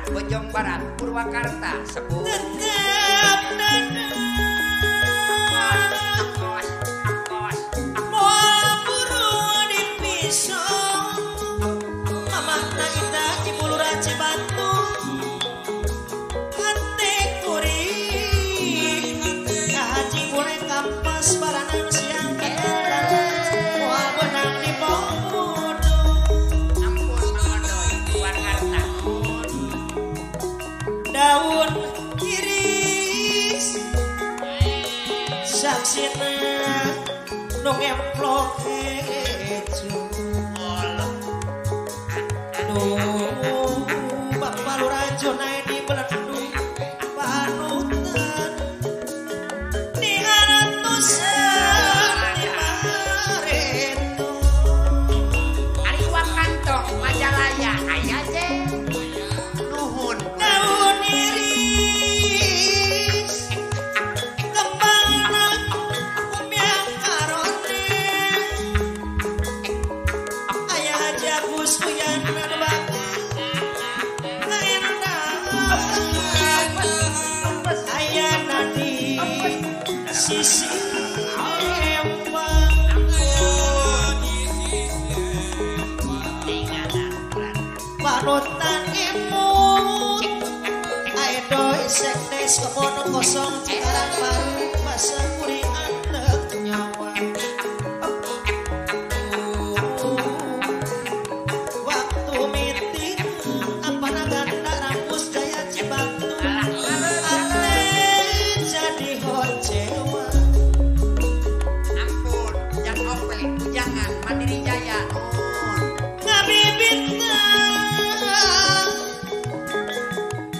Bojong Barat, Purwakarta, sebut sina nung emplok ejo aduh bapak lurajo naik di belendu panutan di haratusan di mareto ari wakanto majalaya aya je nuhun daun iris kembangna kumyang karone ayah jagus kuyan bakti ayah nadi sisi panutan imut aedo sekdes kebon kosong cikarang baru masa kuringan nek nyawa waktu meeting apa naganda rampus jaya cibatu ate jadi hocewa ampun jangan ope jangan mandiri jaya nuhun ngabibit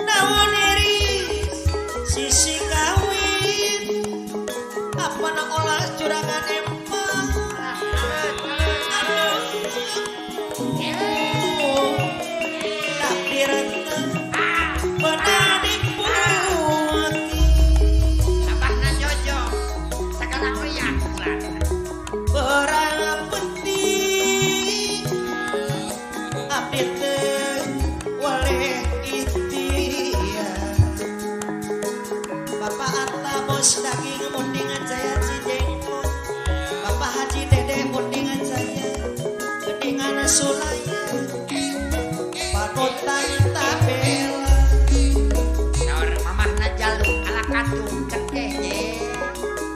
daun iris sisi kawin apa nak olah curangan empang tapi renteng benar dipuaki sabahna jojo sekarang riak perang penting abdi teu waleh ikhtiar Bapak Arta bos daging mundingan jaya cijengkong Bapak Haji Dede mundingan jaya geningan sulaya panutan tabela saur mamahna jalu ala katung cekeh je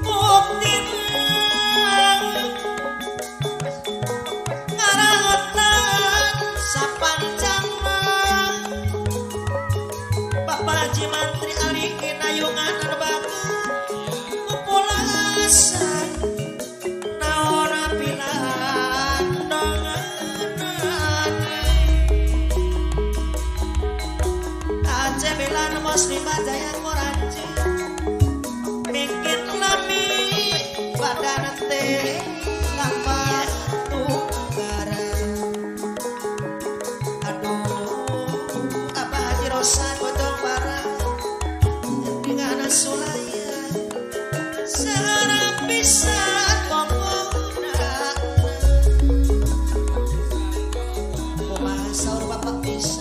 bukti ngarangetan sapancangna Bapak Haji Mantri Ali Kinayungan Arbatu kupulasan naora pilahan donganan Ace belan muslimah jaya koranci bikin lami badan teh lampah tunggara aduh apa Haji Rosan botong parah dengan sulaya seharap bisa ngomongna kumaha saur bapak bisa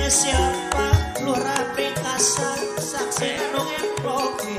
siapa lurah pringkasan saksi anu emproke